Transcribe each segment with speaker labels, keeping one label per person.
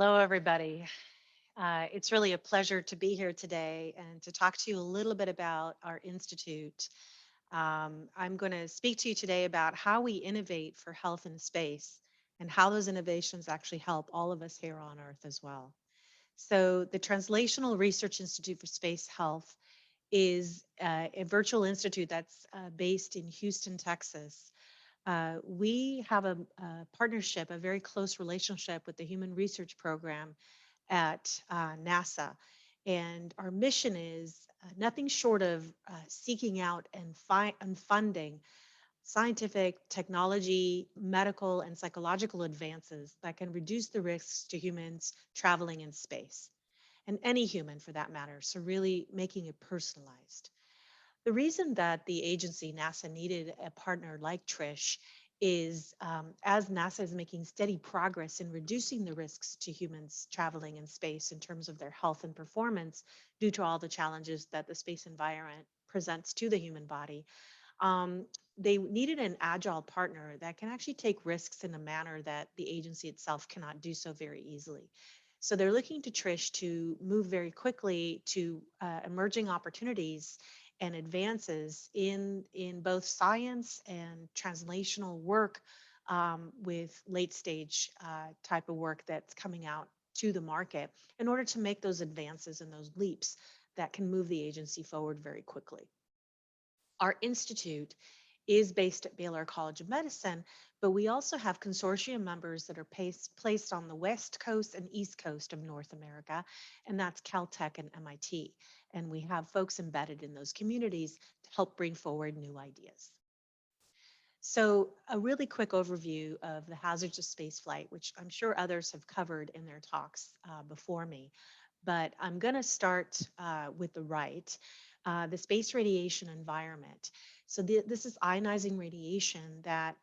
Speaker 1: Hello, everybody. It's really a pleasure to be here today and to talk to you a little bit about our institute. I'm going to speak to you today about how we innovate for health in space and how those innovations actually help all of us here on Earth as well. So, the Translational Research Institute for Space Health is a virtual institute that's based in Houston, Texas. We have a partnership, a very close relationship with the Human Research Program at NASA. And our mission is nothing short of seeking out and funding scientific, technology, medical, and psychological advances that can reduce the risks to humans traveling in space, and any human for that matter. So, really making it personalized. The reason that the agency, NASA, needed a partner like TRISH is as NASA is making steady progress in reducing the risks to humans traveling in space in terms of their health and performance due to all the challenges that the space environment presents to the human body. Um, they needed an agile partner that can actually take risks in a manner that the agency itself cannot do so very easily. So they're looking to Trish to move very quickly to emerging opportunities and advances in both science and translational work with late stage type of work that's coming out to the market in order to make those advances and those leaps that can move the agency forward very quickly. Our institute is based at Baylor College of Medicine, but we also have consortium members that are placed on the West Coast and East Coast of North America, and that's Caltech and MIT. And we have folks embedded in those communities to help bring forward new ideas. So a really quick overview of the hazards of spaceflight, which I'm sure others have covered in their talks before me, but I'm going to start with the right, the space radiation environment. So this is ionizing radiation that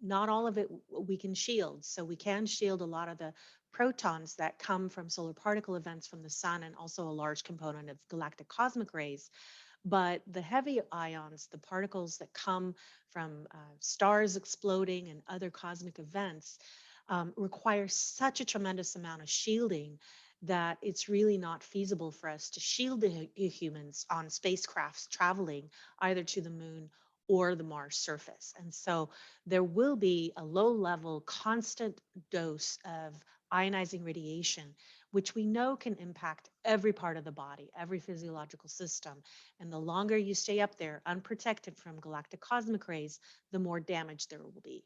Speaker 1: not all of it we can shield. So we can shield a lot of the protons that come from solar particle events from the sun and also a large component of galactic cosmic rays. But the heavy ions, the particles that come from stars exploding and other cosmic events, require such a tremendous amount of shielding that it's really not feasible for us to shield the humans on spacecrafts traveling either to the moon or the Mars surface. And so there will be a low level, constant dose of ionizing radiation, which we know can impact every part of the body, every physiological system. And the longer you stay up there unprotected from galactic cosmic rays, the more damage there will be.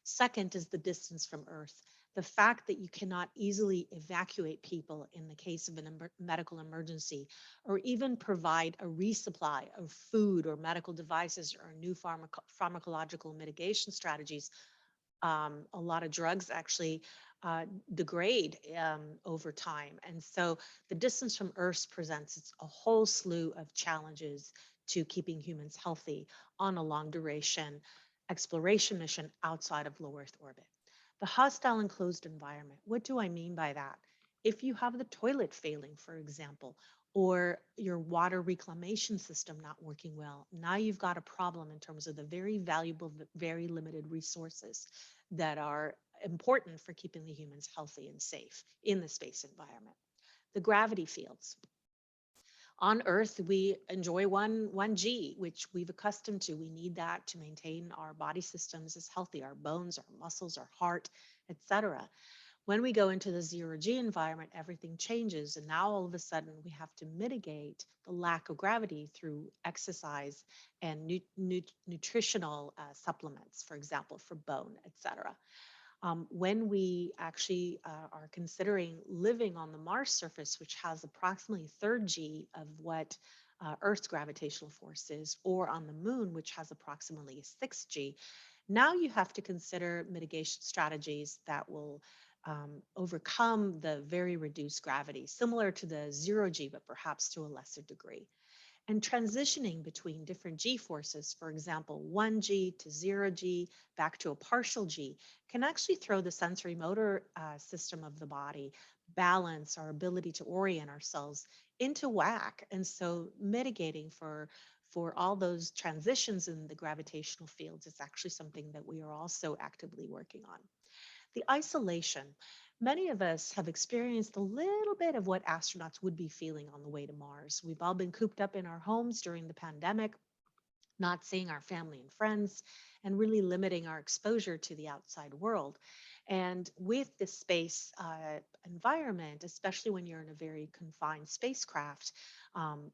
Speaker 1: Second is the distance from Earth. The fact that you cannot easily evacuate people in the case of a medical emergency, or even provide a resupply of food or medical devices or new pharmacological mitigation strategies. A lot of drugs actually degrade over time. And so the distance from Earth presents a whole slew of challenges to keeping humans healthy on a long duration exploration mission outside of low Earth orbit. The hostile enclosed environment. What do I mean by that? If you have the toilet failing, for example, or your water reclamation system not working well, now you've got a problem in terms of the very valuable, very limited resources that are important for keeping the humans healthy and safe in the space environment. The gravity fields. On Earth, we enjoy 1G, which we've accustomed to. We need that to maintain our body systems as healthy, our bones, our muscles, our heart, etc. When we go into the 0G environment, everything changes. And now all of a sudden we have to mitigate the lack of gravity through exercise and nutritional supplements, for example, for bone, etc. When we actually are considering living on the Mars surface, which has approximately third G of what Earth's gravitational force is, or on the moon, which has approximately 6G, now you have to consider mitigation strategies that will overcome the very reduced gravity, similar to the 0G, but perhaps to a lesser degree. And transitioning between different G forces, for example, 1G to 0G, back to a partial G, can actually throw the sensory motor system of the body, balance, our ability to orient ourselves into whack. And so mitigating for all those transitions in the gravitational fields is actually something that we are also actively working on. The isolation. Many of us have experienced a little bit of what astronauts would be feeling on the way to Mars. We've all been cooped up in our homes during the pandemic, not seeing our family and friends, and really limiting our exposure to the outside world. And with this space environment, especially when you're in a very confined spacecraft,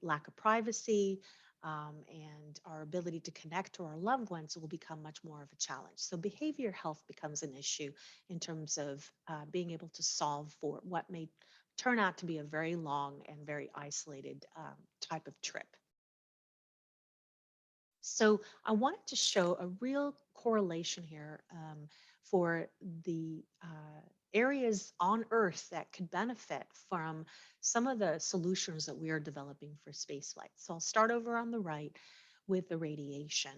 Speaker 1: lack of privacy, and our ability to connect to our loved ones will become much more of a challenge. So, behavior health becomes an issue in terms of being able to solve for what may turn out to be a very long and very isolated type of trip. So I wanted to show a real correlation here for the areas on Earth that could benefit from some of the solutions that we are developing for spaceflight. So I'll start over on the right with the radiation.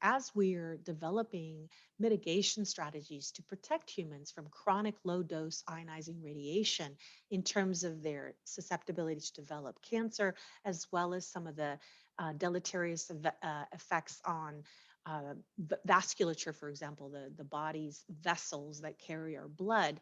Speaker 1: As we're developing mitigation strategies to protect humans from chronic low dose ionizing radiation in terms of their susceptibility to develop cancer, as well as some of the deleterious effects on vasculature, for example, the body's vessels that carry our blood.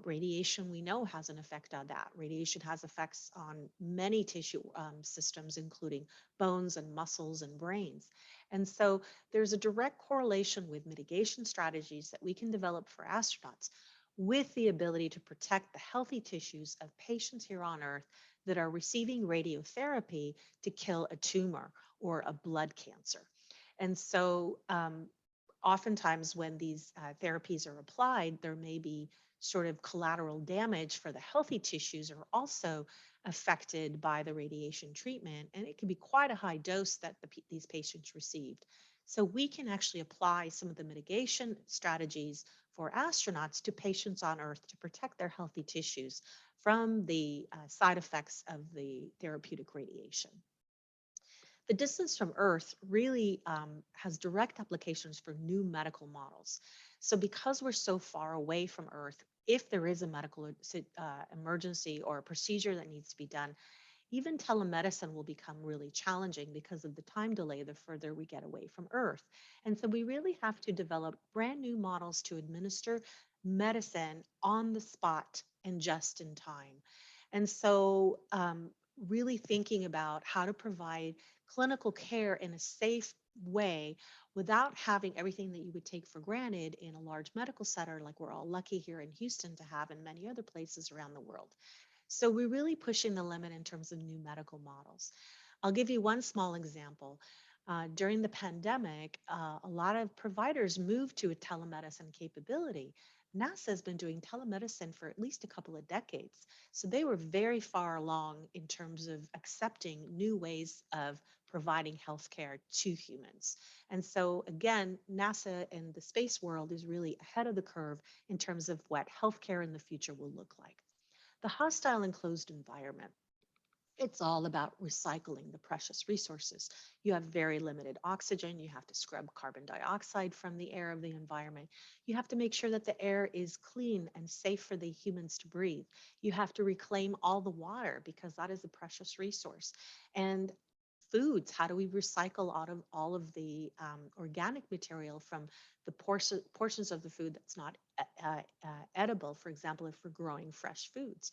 Speaker 1: Radiation, we know, has an effect on that. Radiation has effects on many tissue systems, including bones and muscles and brains. And so there's a direct correlation with mitigation strategies that we can develop for astronauts with the ability to protect the healthy tissues of patients here on Earth that are receiving radiotherapy to kill a tumor or a blood cancer. And so, oftentimes, when these therapies are applied, there may be sort of collateral damage for the healthy tissues are also affected by the radiation treatment. And it can be quite a high dose that these patients received. So, we can actually apply some of the mitigation strategies for astronauts to patients on Earth to protect their healthy tissues from the side effects of the therapeutic radiation. The distance from Earth really has direct applications for new medical models. So, because we're so far away from Earth, if there is a medical emergency or a procedure that needs to be done, even telemedicine will become really challenging because of the time delay the further we get away from Earth. And so, we really have to develop brand new models to administer medicine on the spot and just in time. And so, really thinking about how to provide clinical care in a safe way without having everything that you would take for granted in a large medical center like we're all lucky here in Houston to have in many other places around the world. So we're really pushing the limit in terms of new medical models. I'll give you one small example. During the pandemic, a lot of providers moved to a telemedicine capability. NASA has been doing telemedicine for at least a couple of decades. So they were very far along in terms of accepting new ways of providing healthcare to humans. And so, again, NASA and the space world is really ahead of the curve in terms of what healthcare in the future will look like. The hostile enclosed environment. It's all about recycling the precious resources. You have very limited oxygen. You have to scrub carbon dioxide from the air of the environment. You have to make sure that the air is clean and safe for the humans to breathe. You have to reclaim all the water because that is a precious resource. And foods, how do we recycle out of all of the organic material from the portions of the food that's not edible, for example, if we're growing fresh foods.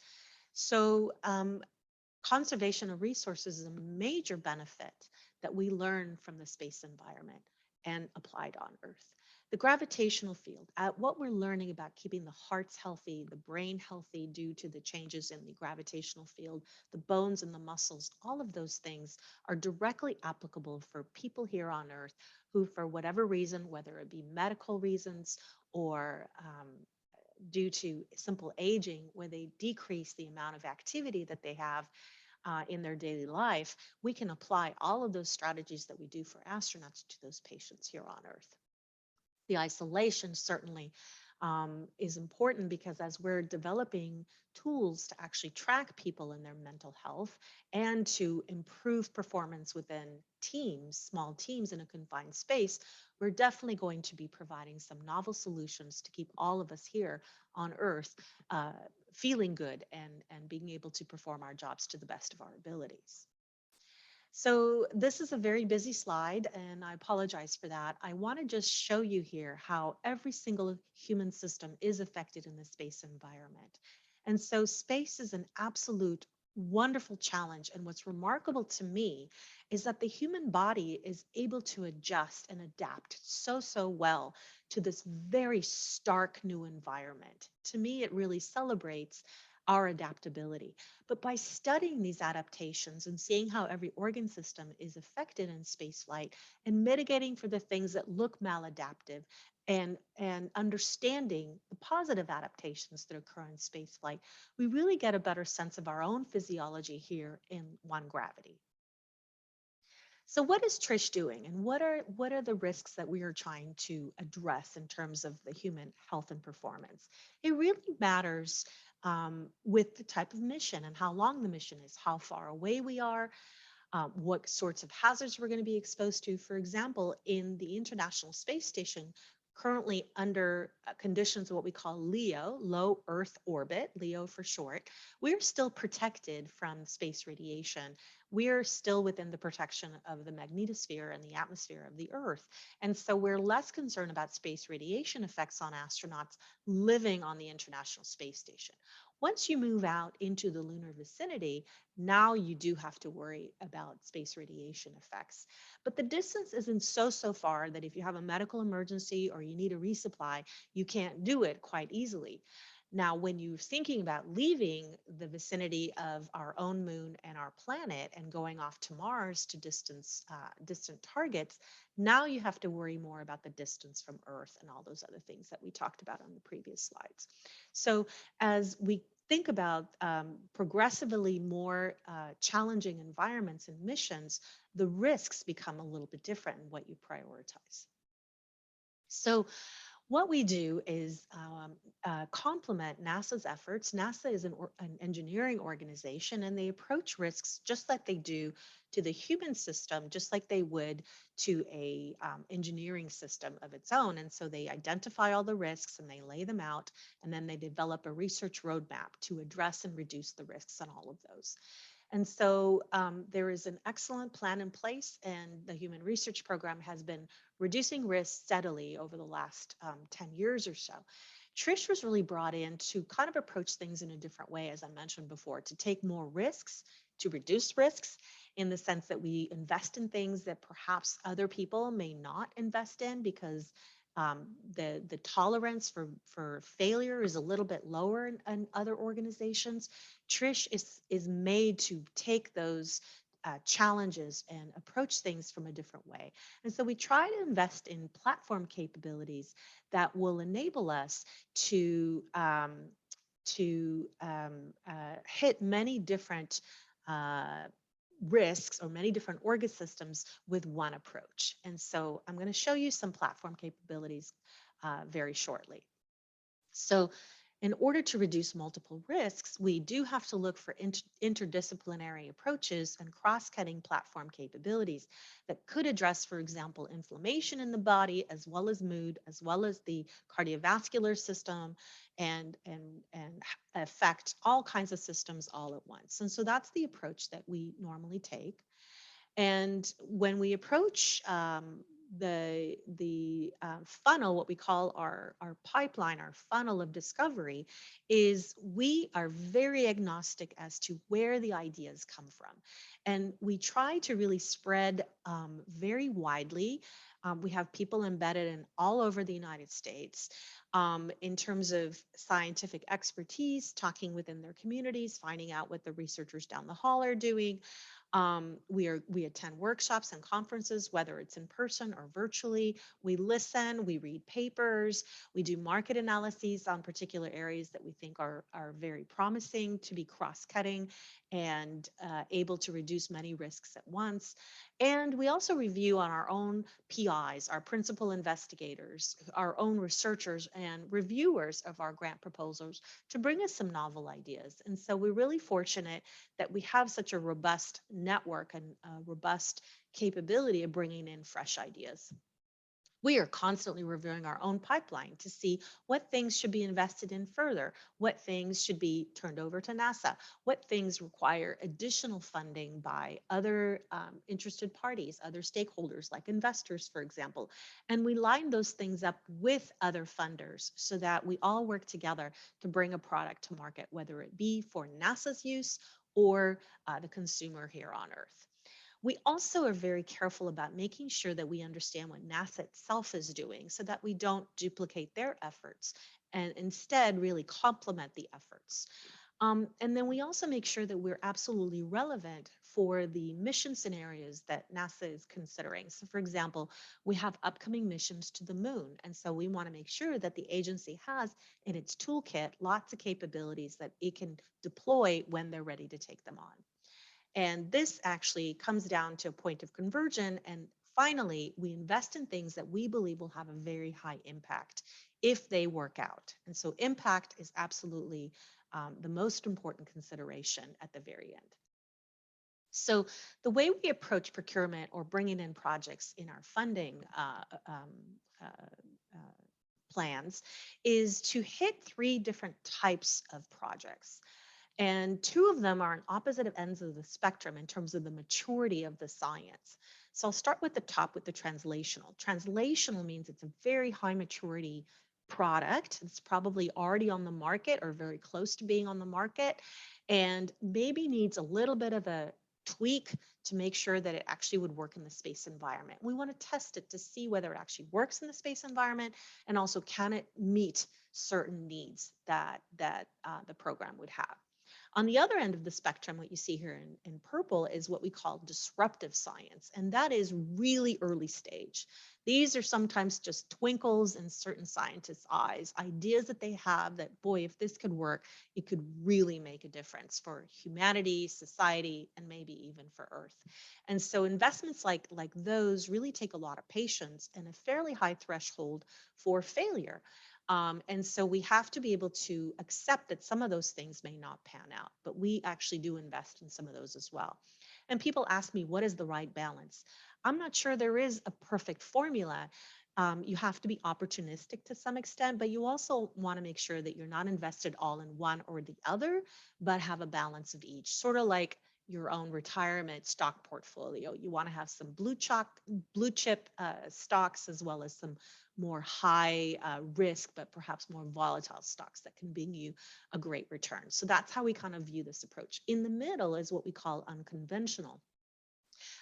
Speaker 1: So conservation of resources is a major benefit that we learn from the space environment and applied on Earth. The gravitational field, what we're learning about keeping the hearts healthy, the brain healthy due to the changes in the gravitational field, the bones and the muscles, all of those things are directly applicable for people here on Earth who, for whatever reason, whether it be medical reasons or due to simple aging, where they decrease the amount of activity that they have in their daily life, we can apply all of those strategies that we do for astronauts to those patients here on Earth. The isolation certainly is important because as we're developing tools to actually track people in their mental health and to improve performance within teams, small teams in a confined space, we're definitely going to be providing some novel solutions to keep all of us here on Earth feeling good and being able to perform our jobs to the best of our abilities. So this is a very busy slide, and I apologize for that. I want to just show you here how every single human system is affected in the space environment. And so space is an absolute wonderful challenge. And what's remarkable to me is that the human body is able to adjust and adapt so well to this very stark new environment. To me, it really celebrates our adaptability. But by studying these adaptations and seeing how every organ system is affected in spaceflight and mitigating for the things that look maladaptive and understanding the positive adaptations that occur in spaceflight, we really get a better sense of our own physiology here in one gravity. So what is TRISH doing, and what are the risks that we are trying to address in terms of the human health and performance? It really matters with the type of mission and how long the mission is, how far away we are, what sorts of hazards we're going to be exposed to. For example, in the International Space Station, currently under conditions of what we call LEO, low Earth orbit, LEO for short, we're still protected from space radiation. We're still within the protection of the magnetosphere and the atmosphere of the Earth. And so we're less concerned about space radiation effects on astronauts living on the International Space Station. Once you move out into the lunar vicinity, now you do have to worry about space radiation effects. But the distance isn't so far that if you have a medical emergency or you need a resupply, you can't do it quite easily. Now, when you're thinking about leaving the vicinity of our own moon and our planet and going off to Mars to distant targets, now you have to worry more about the distance from Earth and all those other things that we talked about on the previous slides. So as we think about progressively more challenging environments and missions, the risks become a little bit different in what you prioritize. So what we do is complement NASA's efforts. NASA is an engineering organization, and they approach risks just like they do to the human system, just like they would to a engineering system of its own. And so they identify all the risks and they lay them out, and then they develop a research roadmap to address and reduce the risks on all of those. And so there is an excellent plan in place, and the Human Research Program has been reducing risk steadily over the last 10 years or so. TRISH was really brought in to kind of approach things in a different way, as I mentioned before, to take more risks, to reduce risks in the sense that we invest in things that perhaps other people may not invest in because the tolerance for failure is a little bit lower in other organizations. TRISH is made to take those challenges and approach things from a different way. And so we try to invest in platform capabilities that will enable us to hit many different uh, risks or many different organ systems with one approach. And so I'm going to show you some platform capabilities very shortly. So in order to reduce multiple risks, we do have to look for interdisciplinary approaches and cross-cutting platform capabilities that could address, for example, inflammation in the body, as well as mood, as well as the cardiovascular system, and affect all kinds of systems all at once. And so that's the approach that we normally take. And when we approach the funnel, what we call our pipeline, our funnel of discovery, is we are very agnostic as to where the ideas come from. And we try to really spread very widely. We have people embedded in all over the United States in terms of scientific expertise, talking within their communities, finding out what the researchers down the hall are doing. We attend workshops and conferences, whether it's in person or virtually. We listen, we read papers, we do market analyses on particular areas that we think are very promising to be cross-cutting and able to reduce many risks at once. And we also review on our own PIs, our principal investigators, our own researchers and reviewers of our grant proposals to bring us some novel ideas. And so we're really fortunate that we have such a robust network and a robust capability of bringing in fresh ideas. We are constantly reviewing our own pipeline to see what things should be invested in further, what things should be turned over to NASA, what things require additional funding by other interested parties, other stakeholders like investors, for example. And we line those things up with other funders so that we all work together to bring a product to market, whether it be for NASA's use or the consumer here on Earth. We also are very careful about making sure that we understand what NASA itself is doing so that we don't duplicate their efforts and instead really complement the efforts. And then we also make sure that we're absolutely relevant for the mission scenarios that NASA is considering. So, for example, we have upcoming missions to the moon. And so we want to make sure that the agency has in its toolkit lots of capabilities that it can deploy when they're ready to take them on. And this actually comes down to a point of conversion. And finally, we invest in things that we believe will have a very high impact if they work out. And so impact is absolutely the most important consideration at the very end. So the way we approach procurement or bringing in projects in our funding uh, uh, plans is to hit three different types of projects. And two of them are on opposite ends of the spectrum in terms of the maturity of the science. So I'll start with the top with the translational. Translational means it's a very high maturity product. It's probably already on the market or very close to being on the market and maybe needs a little bit of a tweak to make sure that it actually would work in the space environment. We want to test it to see whether it actually works in the space environment and also can it meet certain needs that the program would have. On the other end of the spectrum, what you see here in purple is what we call disruptive science, and that is really early stage. These are sometimes just twinkles in certain scientists' eyes, ideas that they have that, boy, if this could work, it could really make a difference for humanity, society, and maybe even for Earth. And so investments like those really take a lot of patience and a fairly high threshold for failure. And so we have to be able to accept that some of those things may not pan out, but we actually do invest in some of those as well. And people ask me, what is the right balance? I'm not sure there is a perfect formula. You have to be opportunistic to some extent, but you also want to make sure that you're not invested all in one or the other, but have a balance of each, sort of like your own retirement stock portfolio. You want to have some blue chip stocks as well as some more high risk, but perhaps more volatile stocks that can bring you a great return. So that's how we kind of view this approach. In the middle is what we call unconventional.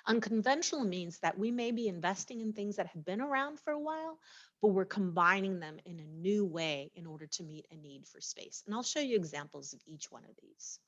Speaker 1: Unconventional means that we may be investing in things that have been around for a while, but we're combining them in a new way in order to meet a need for space. And I'll show you examples of each one of these.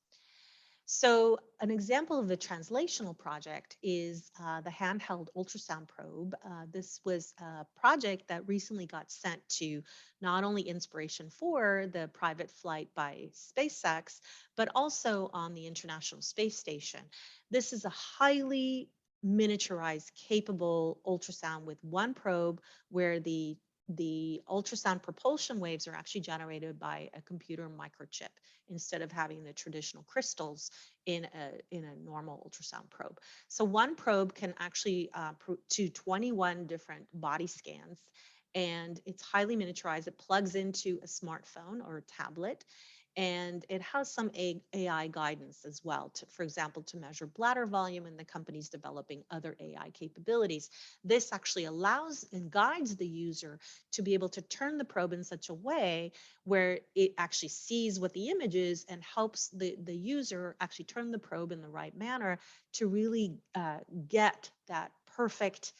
Speaker 1: So an example of a translational project is the handheld ultrasound probe. This was a project that recently got sent to not only Inspiration 4, the private flight by SpaceX, but also on the International Space Station. This is a highly miniaturized, capable ultrasound with one probe where the ultrasound propulsion waves are actually generated by a computer microchip instead of having the traditional crystals in a normal ultrasound probe. So one probe can actually to 21 different body scans, and it's highly miniaturized. It plugs into a smartphone or a tablet, and it has some AI guidance as well, for example, to measure bladder volume, and the company's developing other AI capabilities. This actually allows and guides the user to be able to turn the probe in such a way where it actually sees what the image is and helps the user actually turn the probe in the right manner to really get that perfect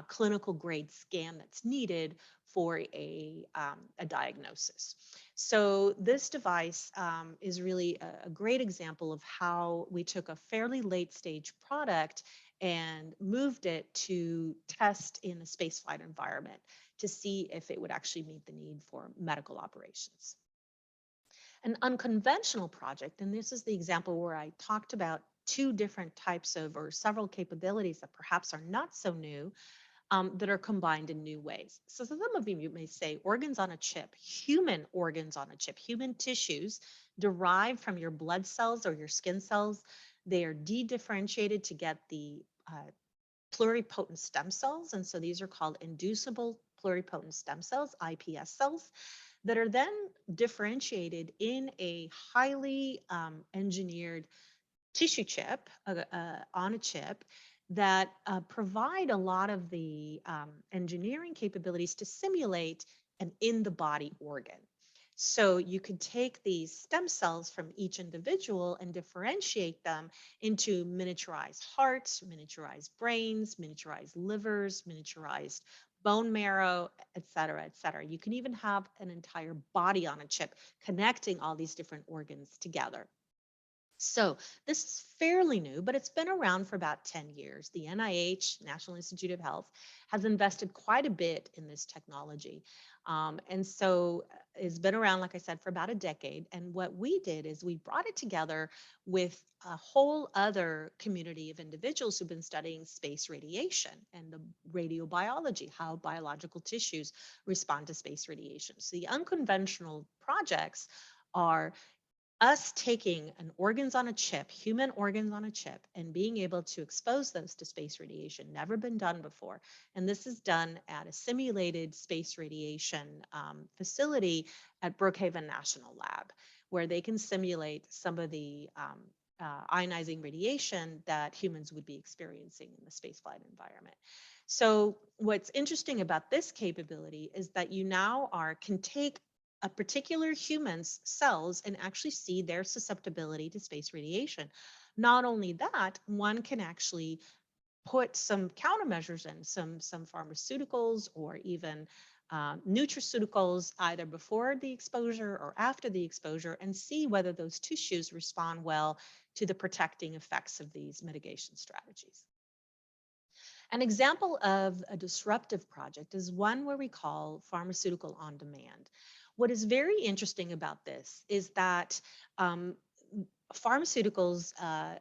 Speaker 1: clinical grade scan that's needed for a diagnosis. So this device is really a great example of how we took a fairly late stage product and moved it to test in a spaceflight environment to see if it would actually meet the need for medical operations. An unconventional project, and this is the example where I talked about two different types of or several capabilities that perhaps are not so new, that are combined in new ways. So some of you may say organs on a chip, human organs on a chip, human tissues derived from your blood cells or your skin cells. They are de-differentiated to get the pluripotent stem cells. And so these are called inducible pluripotent stem cells, iPS cells, that are then differentiated in a highly engineered tissue chip on a chip that provide a lot of the engineering capabilities to simulate an in the body organ. So you could take these stem cells from each individual and differentiate them into miniaturized hearts, miniaturized brains, miniaturized livers, miniaturized bone marrow, et cetera, et cetera. You can even have an entire body on a chip connecting all these different organs together. So this is fairly new, but it's been around for about 10 years. The NIH, National Institute of Health, has invested quite a bit in this technology. And so it's been around, like I said, for about a decade. And what we did is we brought it together with a whole other community of individuals who've been studying space radiation and the radiobiology, how biological tissues respond to space radiation. So the unconventional projects are us taking an organs on a chip, human organs on a chip, and being able to expose those to space radiation, never been done before. And this is done at a simulated space radiation facility at Brookhaven National Lab, where they can simulate some of the ionizing radiation that humans would be experiencing in the spaceflight environment. So what's interesting about this capability is that you now can take a particular human's cells and actually see their susceptibility to space radiation. Not only that, one can actually put some countermeasures in, some pharmaceuticals or even nutraceuticals either before the exposure or after the exposure, and see whether those tissues respond well to the protecting effects of these mitigation strategies. An example of a disruptive project is one where we call Pharmaceutical on Demand. What is very interesting about this is that pharmaceuticals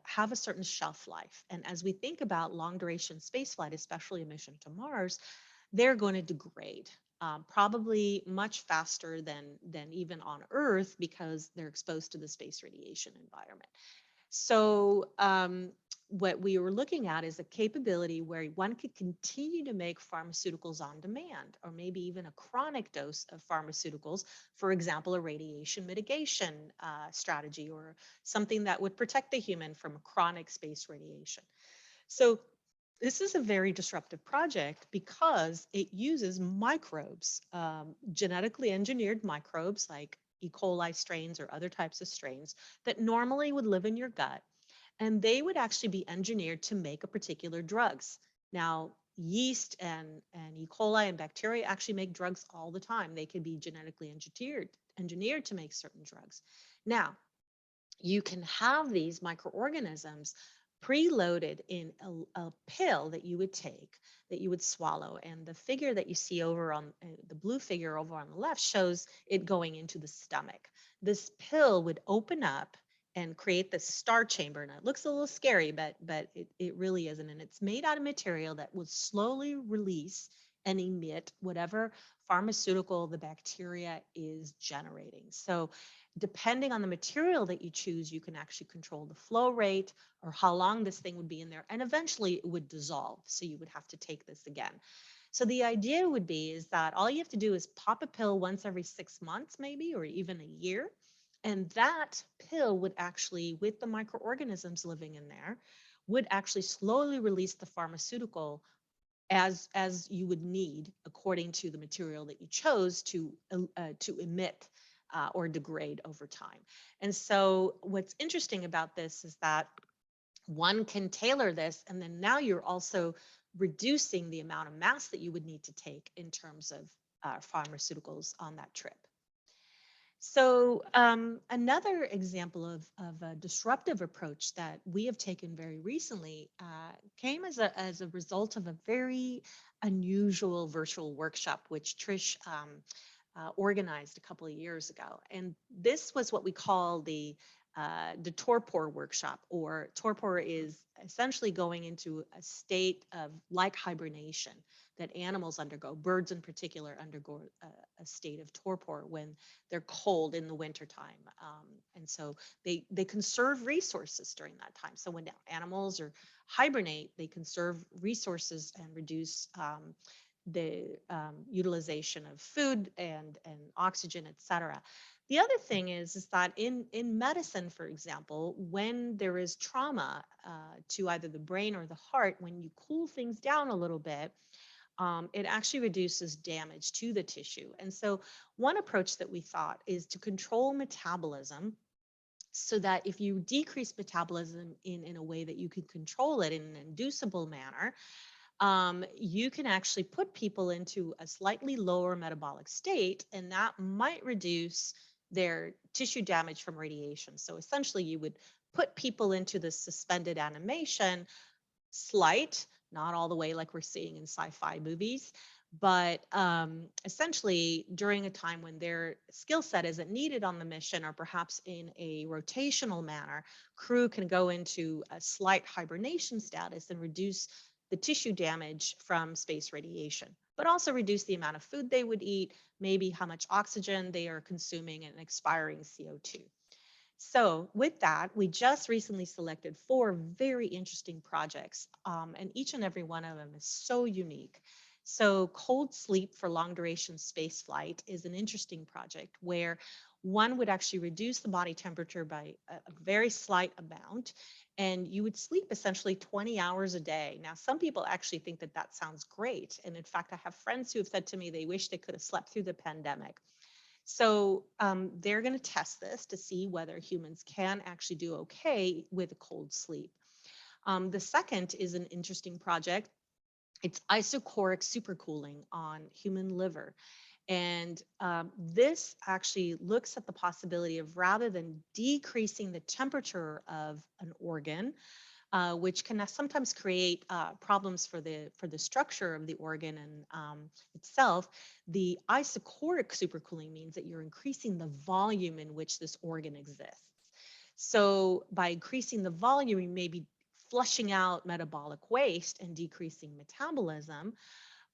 Speaker 1: have a certain shelf life. And as we think about long duration spaceflight, especially a mission to Mars, they're going to degrade. Probably much faster than even on Earth because they're exposed to the space radiation environment. So what we were looking at is a capability where one could continue to make pharmaceuticals on demand, or maybe even a chronic dose of pharmaceuticals, for example, a radiation mitigation strategy or something that would protect the human from chronic space radiation. So this is a very disruptive project because it uses microbes, genetically engineered microbes like E. coli strains or other types of strains that normally would live in your gut, and they would actually be engineered to make a particular drugs. Now, yeast and E. coli and bacteria actually make drugs all the time. They can be genetically engineered to make certain drugs. Now, you can have these microorganisms preloaded in a pill that you would take, that you would swallow. And the figure that you see over on the blue figure over on the left shows it going into the stomach. This pill would open up and create this star chamber. And it looks a little scary, but it really isn't. And it's made out of material that would slowly release and emit whatever pharmaceutical the bacteria is generating. So depending on the material that you choose, you can actually control the flow rate or how long this thing would be in there. And eventually it would dissolve. So you would have to take this again. So the idea would be is that all you have to do is pop a pill once every 6 months, maybe, or even a year. And that pill would actually, with the microorganisms living in there, would actually slowly release the pharmaceutical as you would need according to the material that you chose to emit or degrade over time. And so what's interesting about this is that one can tailor this, and then now you're also reducing the amount of mass that you would need to take in terms of pharmaceuticals on that trip. So another example of a disruptive approach that we have taken very recently came as a result of a very unusual virtual workshop, which TRISH organized a couple of years ago. And this was what we call the Torpor Workshop, or torpor is essentially going into a state of like hibernation that animals undergo. Birds in particular undergo a state of torpor when they're cold in the wintertime. And so they conserve resources during that time. So when animals hibernate, they conserve resources and reduce utilization of food and oxygen, etc. The other thing is that in medicine, for example, when there is trauma to either the brain or the heart, when you cool things down a little bit, it actually reduces damage to the tissue. And so, one approach that we thought is to control metabolism so that if you decrease metabolism in a way that you can control it in an inducible manner, you can actually put people into a slightly lower metabolic state, and that might reduce their tissue damage from radiation. So essentially, you would put people into the suspended animation, slight, not all the way like we're seeing in sci-fi movies, but essentially during a time when their skill set isn't needed on the mission, or perhaps in a rotational manner, crew can go into a slight hibernation status and reduce the tissue damage from space radiation, but also reduce the amount of food they would eat, maybe how much oxygen they are consuming and expiring CO2. So with that, we just recently selected 4 very interesting projects, and each and every one of them is so unique. So cold sleep for long duration space flight is an interesting project where one would actually reduce the body temperature by a very slight amount, and you would sleep essentially 20 hours a day. Now, some people actually think that that sounds great. And in fact, I have friends who have said to me they wish they could have slept through the pandemic. So they're going to test this to see whether humans can actually do okay with a cold sleep. The second is an interesting project. It's isochoric supercooling on human liver. And this actually looks at the possibility of, rather than decreasing the temperature of an organ, which can sometimes create problems for the structure of the organ and itself. The isochoric supercooling means that you're increasing the volume in which this organ exists. So by increasing the volume, you may be flushing out metabolic waste and decreasing metabolism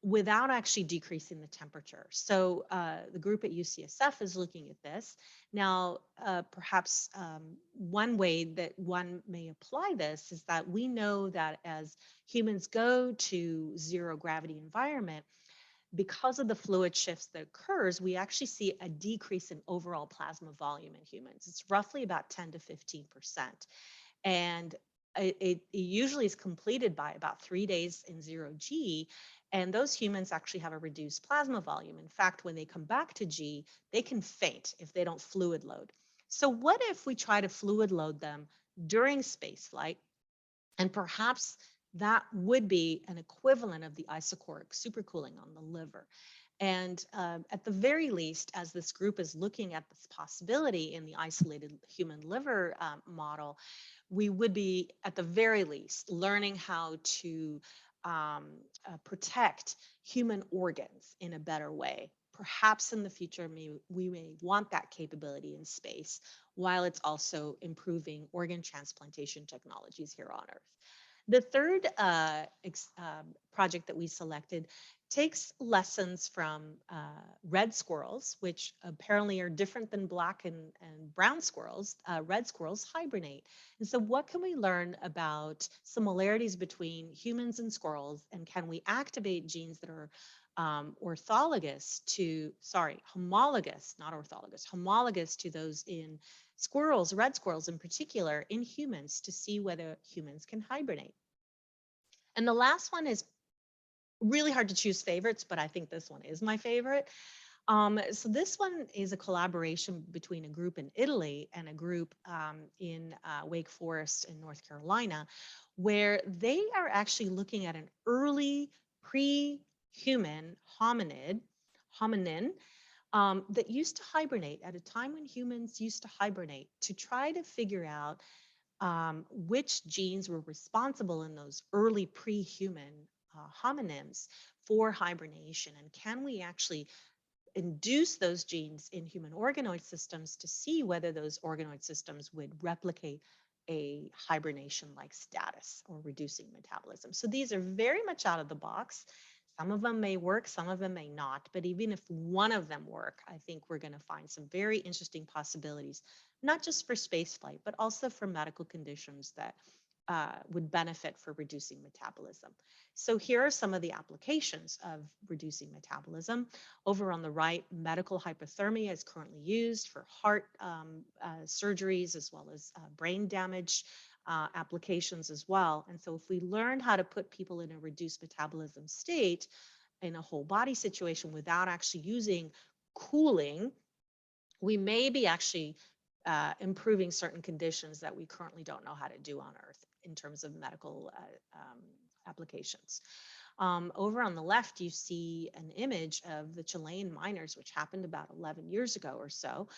Speaker 1: without actually decreasing the temperature. So the group at UCSF is looking at this. Now, perhaps one way that one may apply this is that we know that as humans go to zero gravity environment, because of the fluid shifts that occurs, we actually see a decrease in overall plasma volume in humans. It's roughly about 10 to 15%. And it usually is completed by about 3 days in 0G. And those humans actually have a reduced plasma volume. In fact, when they come back to G, they can faint if they don't fluid load. So what if we try to fluid load them during space flight? And perhaps that would be an equivalent of the isochoric supercooling on the liver. And at the very least, as this group is looking at this possibility in the isolated human liver model, we would be, at the very least, learning how to protect human organs in a better way. Perhaps in the future, we may want that capability in space, while it's also improving organ transplantation technologies here on Earth. The third project that we selected takes lessons from red squirrels, which apparently are different than black and brown squirrels. Red squirrels hibernate. And so what can we learn about similarities between humans and squirrels? And can we activate genes that are homologous, not orthologous, homologous to those in squirrels, red squirrels in particular, in humans, to see whether humans can hibernate? And the last one is really hard to choose favorites, but I think this one is my favorite. So this one is a collaboration between a group in Italy and a group in Wake Forest in North Carolina, where they are actually looking at an early pre-human hominin, that used to hibernate at a time when humans used to hibernate, to try to figure out which genes were responsible in those early pre-human hominins for hibernation, and can we actually induce those genes in human organoid systems to see whether those organoid systems would replicate a hibernation-like status or reducing metabolism. So these are very much out of the box. Some of them may work, some of them may not, but even if one of them work, I think we're going to find some very interesting possibilities, not just for spaceflight, but also for medical conditions that would benefit for reducing metabolism. So here are some of the applications of reducing metabolism. Over on the right, medical hypothermia is currently used for heart surgeries as well as brain damage applications as well. And so if we learn how to put people in a reduced metabolism state in a whole body situation without actually using cooling, we may be actually improving certain conditions that we currently don't know how to do on Earth in terms of medical applications. Over on the left, you see an image of the Chilean miners, which happened about 11 years ago or so,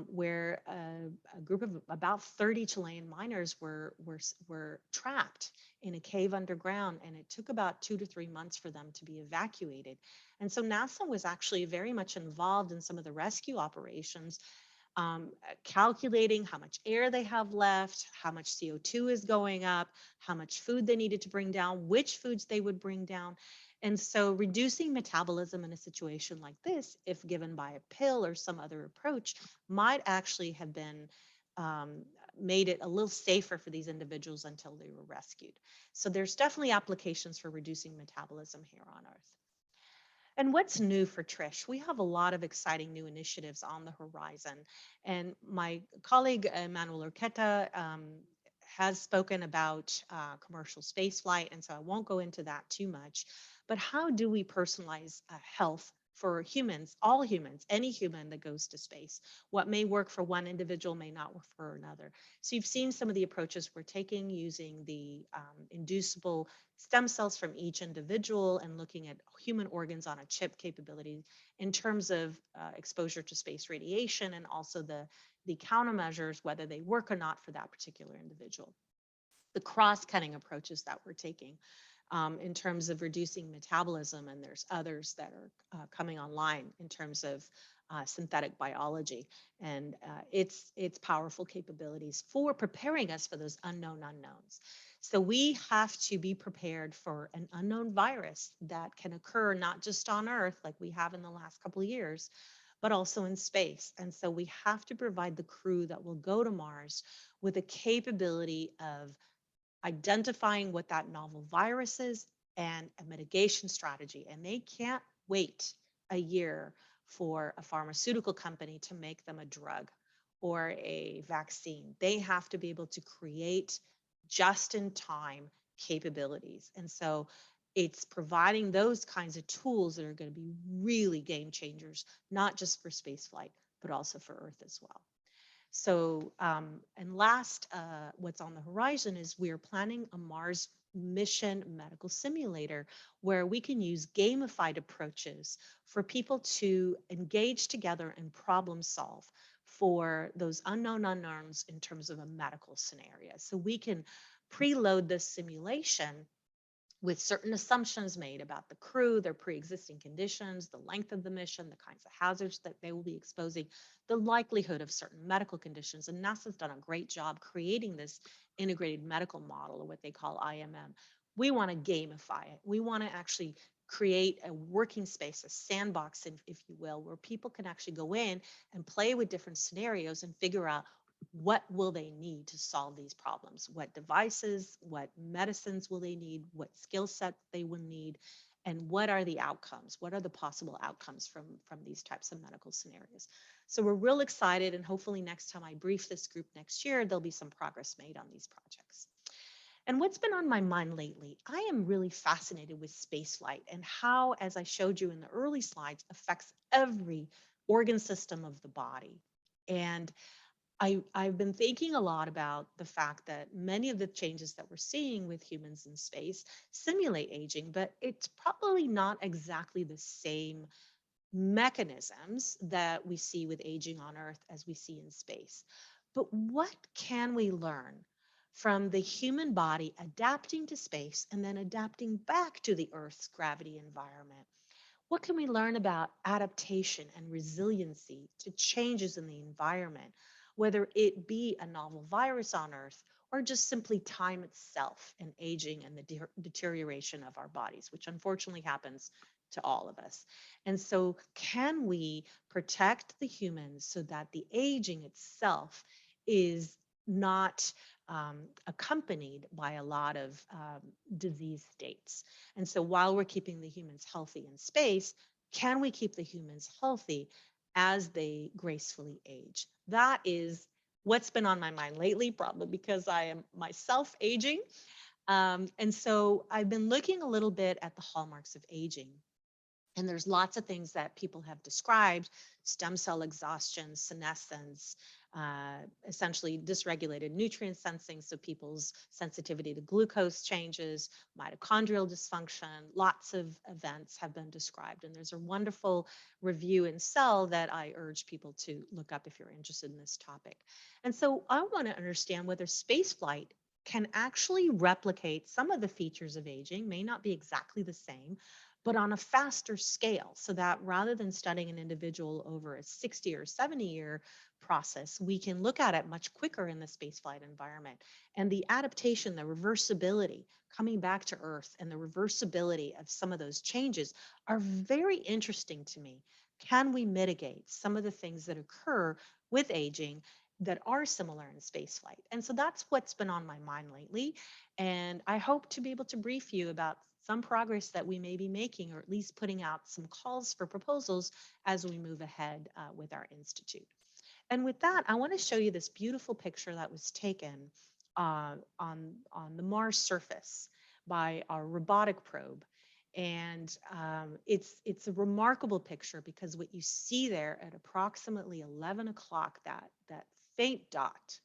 Speaker 1: where a group of about 30 Chilean miners were trapped in a cave underground, and it took about 2 to 3 months for them to be evacuated. And so NASA was actually very much involved in some of the rescue operations, calculating how much air they have left, how much CO2 is going up, how much food they needed to bring down, which foods they would bring down. And so reducing metabolism in a situation like this, if given by a pill or some other approach, might actually have been made it a little safer for these individuals until they were rescued. So there's definitely applications for reducing metabolism here on Earth. And what's new for TRISH? We have a lot of exciting new initiatives on the horizon. And my colleague, Emmanuel Urqueta, has spoken about commercial spaceflight, and so I won't go into that too much. But how do we personalize health for humans, all humans, any human that goes to space? What may work for one individual may not work for another. So you've seen some of the approaches we're taking using the inducible stem cells from each individual and looking at human organs on a chip capability in terms of exposure to space radiation, and also the countermeasures, whether they work or not for that particular individual. The cross-cutting approaches that we're taking in terms of reducing metabolism, and there's others that are coming online in terms of synthetic biology and its powerful capabilities for preparing us for those unknown unknowns. So we have to be prepared for an unknown virus that can occur not just on Earth like we have in the last couple of years, but also in space. And so we have to provide the crew that will go to Mars with a capability of identifying what that novel virus is and a mitigation strategy. And they can't wait a year for a pharmaceutical company to make them a drug or a vaccine. They have to be able to create just in time capabilities. And so it's providing those kinds of tools that are going to be really game changers, not just for spaceflight, but also for Earth as well. So, and last, what's on the horizon is we are planning a Mars mission medical simulator where we can use gamified approaches for people to engage together and problem solve for those unknown unknowns in terms of a medical scenario. So we can preload this simulation with certain assumptions made about the crew, their pre-existing conditions, the length of the mission, the kinds of hazards that they will be exposing, the likelihood of certain medical conditions. And NASA's done a great job creating this integrated medical model, or what they call IMM. We want to gamify it. We want to actually create a working space, a sandbox, if you will, where people can actually go in and play with different scenarios and figure out what will they need to solve these problems? What devices, what medicines will they need? What skill set they will need? And what are the outcomes? What are the possible outcomes from these types of medical scenarios? So we're real excited, and hopefully next time I brief this group next year, there'll be some progress made on these projects. And what's been on my mind lately, I am really fascinated with spaceflight and how, as I showed you in the early slides, affects every organ system of the body. And I've been thinking a lot about the fact that many of the changes that we're seeing with humans in space simulate aging, but it's probably not exactly the same mechanisms that we see with aging on Earth as we see in space. But what can we learn from the human body adapting to space and then adapting back to the Earth's gravity environment? What can we learn about adaptation and resiliency to changes in the environment, whether it be a novel virus on Earth or just simply time itself and aging and the deterioration of our bodies, which unfortunately happens to all of us? And so, can we protect the humans so that the aging itself is not accompanied by a lot of disease states. And so while we're keeping the humans healthy in space, can we keep the humans healthy as they gracefully age? That is what's been on my mind lately, probably because I am myself aging. And so I've been looking a little bit at the hallmarks of aging. And there's lots of things that people have described: stem cell exhaustion, senescence, essentially dysregulated nutrient sensing. So people's sensitivity to glucose changes, mitochondrial dysfunction, lots of events have been described. And there's a wonderful review in Cell that I urge people to look up if you're interested in this topic. And so I want to understand whether spaceflight can actually replicate some of the features of aging, may not be exactly the same, but on a faster scale, so that rather than studying an individual over a 60 or 70-year process, we can look at it much quicker in the spaceflight environment. And the adaptation, the reversibility, coming back to Earth, and the reversibility of some of those changes are very interesting to me. Can we mitigate some of the things that occur with aging that are similar in spaceflight? And so that's what's been on my mind lately. And I hope to be able to brief you about some progress that we may be making, or at least putting out some calls for proposals as we move ahead with our institute. And with that, I want to show you this beautiful picture that was taken on the Mars surface by our robotic probe. And it's a remarkable picture because what you see there at approximately 11 o'clock, that faint dot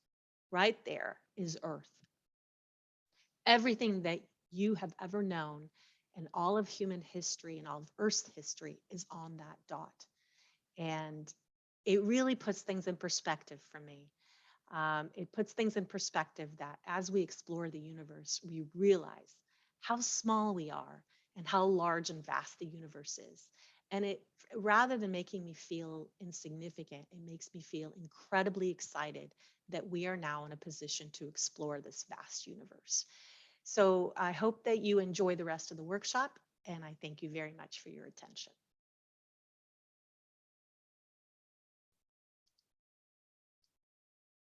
Speaker 1: right there is Earth. Everything that you have ever known and all of human history and all of Earth's history is on that dot. And it really puts things in perspective for me. It puts things in perspective that as we explore the universe, we realize how small we are and how large and vast the universe is. And it, rather than making me feel insignificant, it makes me feel incredibly excited that we are now in a position to explore this vast universe. So I hope that you enjoy the rest of the workshop, and I thank you very much for your attention.